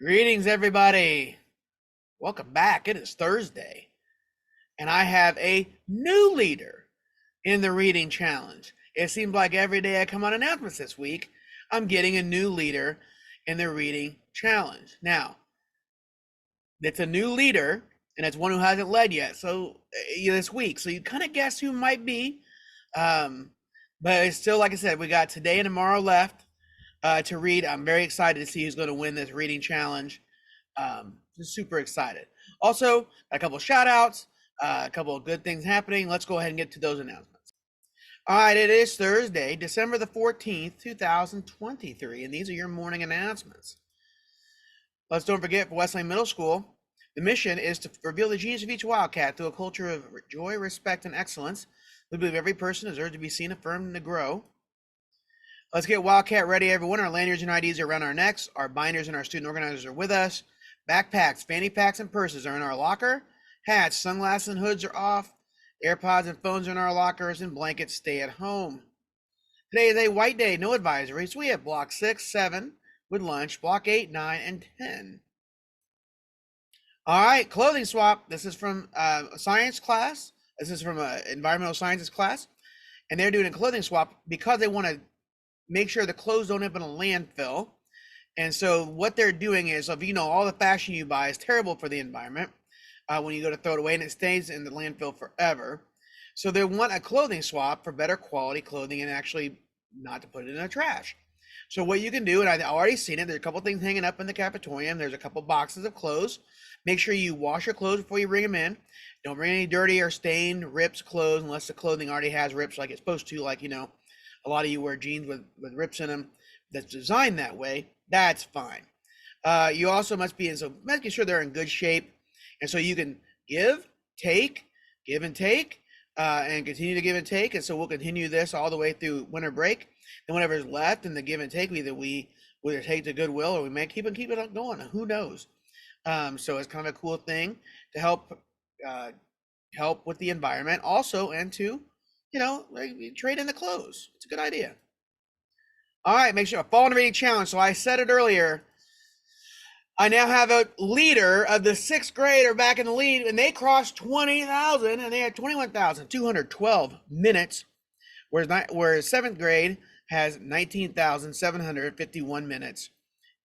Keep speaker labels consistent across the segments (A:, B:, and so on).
A: Greetings, everybody. Welcome back. It is Thursday, and I have a new leader in the reading challenge. It seems like every day I come on announcements this week, I'm getting a new leader in the reading challenge. Now, it's a new leader, and it's one who hasn't led yet. So this week, so you kind of guess who might be. Um, but it's still, like I said, we got today and tomorrow left to read. I'm very excited to see who's going to win this reading challenge. Just super excited. Also, a couple of shout outs, a couple of good things happening. Let's go ahead and get to those announcements. All right, it is Thursday, December the 14th, 2023, and these are your morning announcements. Let's don't forget for Wesleyan Middle School, the mission is to reveal the genius of each Wildcat through a culture of joy, respect, and excellence. We believe every person deserves to be seen, affirmed, and to grow. Let's get Wildcat ready, everyone. Our lanyards and IDs are around our necks. Our binders and our student organizers are with us. Backpacks, fanny packs, and purses are in our locker. Hats, sunglasses, and hoods are off. AirPods and phones are in our lockers, and blankets stay at home. Today is a white day, no advisories. We have block 6, 7 with lunch, block 8, 9, and 10. All right, clothing swap. This is from science class. This is from environmental sciences class. And they're doing a clothing swap because they want to make sure the clothes don't end up in a landfill. And so what they're doing is, if you know, all the fashion you buy is terrible for the environment when you go to throw it away, and it stays in the landfill forever. So they want a clothing swap for better quality clothing and actually not to put it in the trash. So what you can do, and I've already seen it, there's a couple things hanging up in the cafetorium. There's a couple boxes of clothes. Make sure you wash your clothes before you bring them in. Don't bring any dirty or stained rips clothes unless the clothing already has rips like it's supposed to, like, you know, a lot of you wear jeans with rips in them that's designed that way. That's fine. You also must be making sure they're in good shape. And so you can give and take, and continue to give and take. And so we'll continue this all the way through winter break. And whatever's left in the give and take, either we take to Goodwill or we may keep it going. Who knows? So it's kind of a cool thing to help with the environment also, and to, you know, like, trade in the clothes. It's a good idea. All right, make sure fall in the reading challenge. So I said it earlier. I now have a leader of the 6th grade are back in the lead, and they crossed 20,000, and they had 21,212 minutes, whereas 7th grade has 19,751 minutes,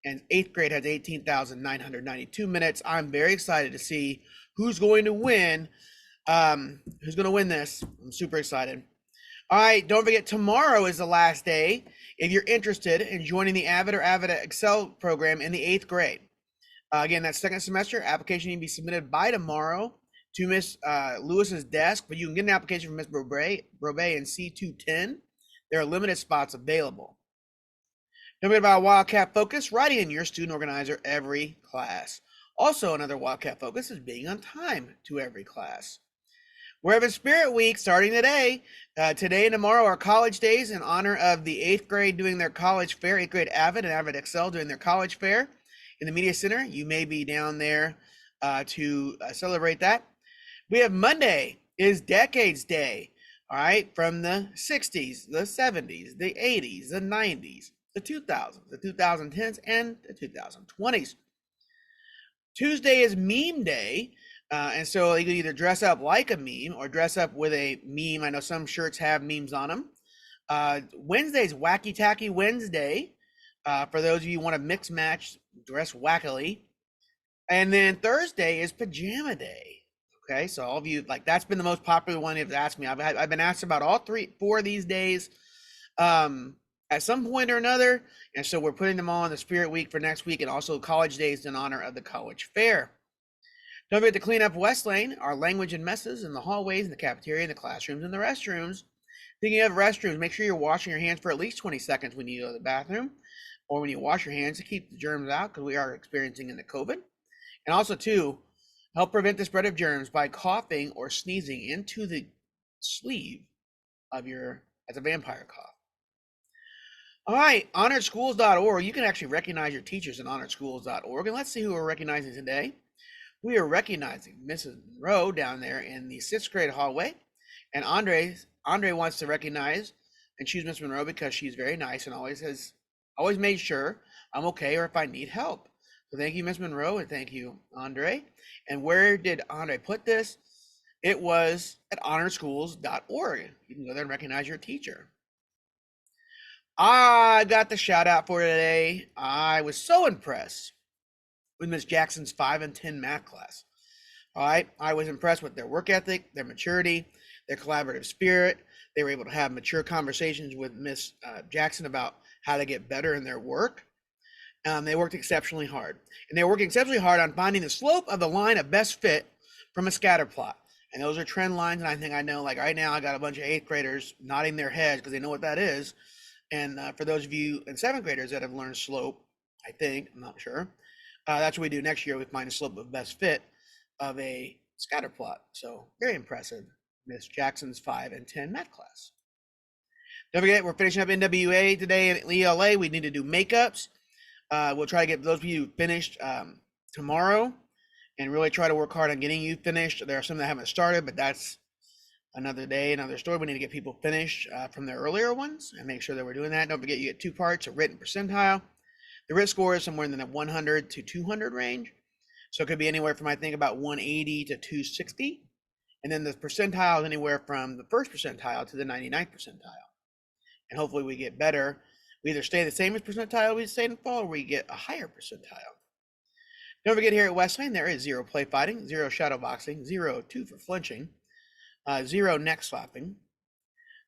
A: and 8th grade has 18,992 minutes. I'm very excited to see who's going to win. Who's going to win this? I'm super excited. All right, don't forget, tomorrow is the last day if you're interested in joining the Avid or Avid Excel program in the 8th grade. Again, that second semester application need to be submitted by tomorrow to Miss Lewis's desk, but you can get an application from Miss Brobe in C210. There are limited spots available. Don't forget about Wildcat Focus, writing in your student organizer every class. Also, another Wildcat Focus is being on time to every class. We're having Spirit Week starting today. Today and tomorrow are college days in honor of the 8th grade doing their college fair, 8th grade Avid and Avid Excel doing their college fair in the Media Center. You may be down there to celebrate that. We have Monday is Decades Day, all right, from the 60s, the 70s, the 80s, the 90s, the 2000s, the 2010s, and the 2020s. Tuesday is Meme Day. And so you can either dress up like a meme or dress up with a meme. I know some shirts have memes on them. Wednesday's Wacky Tacky Wednesday. For those of you who want to mix match, dress wackily. And then Thursday is Pajama Day. Okay, so all of you, like, that's been the most popular one you've asked me. I've been asked about all 4 of these days at some point or another. And so we're putting them all in the Spirit Week for next week, and also college days in honor of the college fair. Don't forget to clean up Wesleyan, our language and messes in the hallways, in the cafeteria, in the classrooms, and the restrooms. Speaking of restrooms, make sure you're washing your hands for at least 20 seconds when you go to the bathroom, or when you wash your hands, to keep the germs out, because we are experiencing in the COVID. And also, too, help prevent the spread of germs by coughing or sneezing into the sleeve of as a vampire cough. All right, honoredschools.org. You can actually recognize your teachers at honoredschools.org. And let's see who we're recognizing today. We are recognizing Mrs. Monroe down there in the 6th grade hallway. And Andre wants to recognize and choose Miss Monroe because she's very nice and always made sure I'm okay or if I need help. So thank you, Miss Monroe, and thank you, Andre. And where did Andre put this? It was at honorschools.org. You can go there and recognize your teacher. I got the shout out for today. I was so impressed with Miss Jackson's 5 and 10 math class. All right, I was impressed with their work ethic, their maturity, their collaborative spirit. They were able to have mature conversations with Miss Jackson about how to get better in their work. They worked exceptionally hard, and they were working exceptionally hard on finding the slope of the line of best fit from a scatter plot. And those are trend lines, and I think I know, like right now, I got a bunch of 8th graders nodding their heads because they know what that is. And for those of you in 7th graders that have learned slope, I think, I'm not sure, that's what we do next year. We find the slope of best fit of a scatter plot. So very impressive, Miss Jackson's 5 and 10 math class. Don't forget, we're finishing up NWA today in ELA. We need to do makeups. We'll try to get those of you finished tomorrow and really try to work hard on getting you finished. There are some that haven't started, but that's another day, another story. We need to get people finished from the earlier ones and make sure that we're doing that. Don't forget, you get 2 parts, a written percentile. The writ score is somewhere in the 100 to 200 range. So it could be anywhere from, I think, about 180 to 260. And then the percentile is anywhere from the first percentile to the 99th percentile. And hopefully we get better. We either stay the same as percentile we stayed in fall, or we get a higher percentile. Don't forget, here at Wesleyan, there is 0 play fighting, 0 shadow boxing, 0 2 for flinching, 0 neck slapping.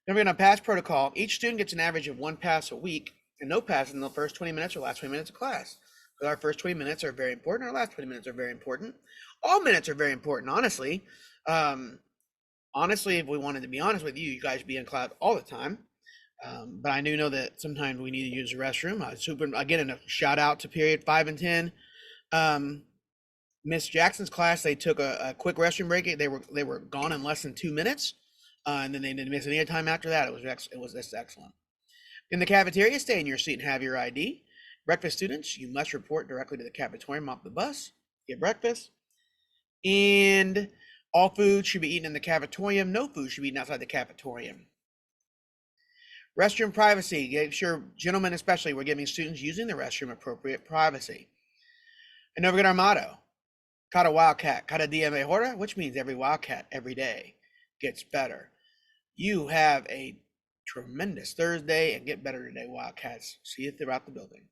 A: Don't forget, on pass protocol, each student gets an average of 1 pass a week and no pass in the first 20 minutes or last 20 minutes of class. Because our first 20 minutes are very important, our last 20 minutes are very important. All minutes are very important, honestly. Honestly, if we wanted to be honest with you, you guys be in class all the time. But I do know that sometimes we need to use the restroom. Again, a shout out to period 5 and 10. Miss Jackson's class, they took a quick restroom break. They were gone in less than 2 minutes, and then they didn't miss any time after that. It was just excellent. In the cafeteria, stay in your seat and have your ID. Breakfast students, you must report directly to the cafetorium off the bus. Get breakfast, and all food should be eaten in the cafetorium. No food should be eaten outside the cafetorium. Restroom privacy. Make sure, gentlemen especially, we're giving students using the restroom appropriate privacy. And don't forget our motto, Cada Wildcat, cada día mejora, which means every Wildcat, every day, gets better. You have a tremendous Thursday and get better today, Wildcats. See you throughout the building.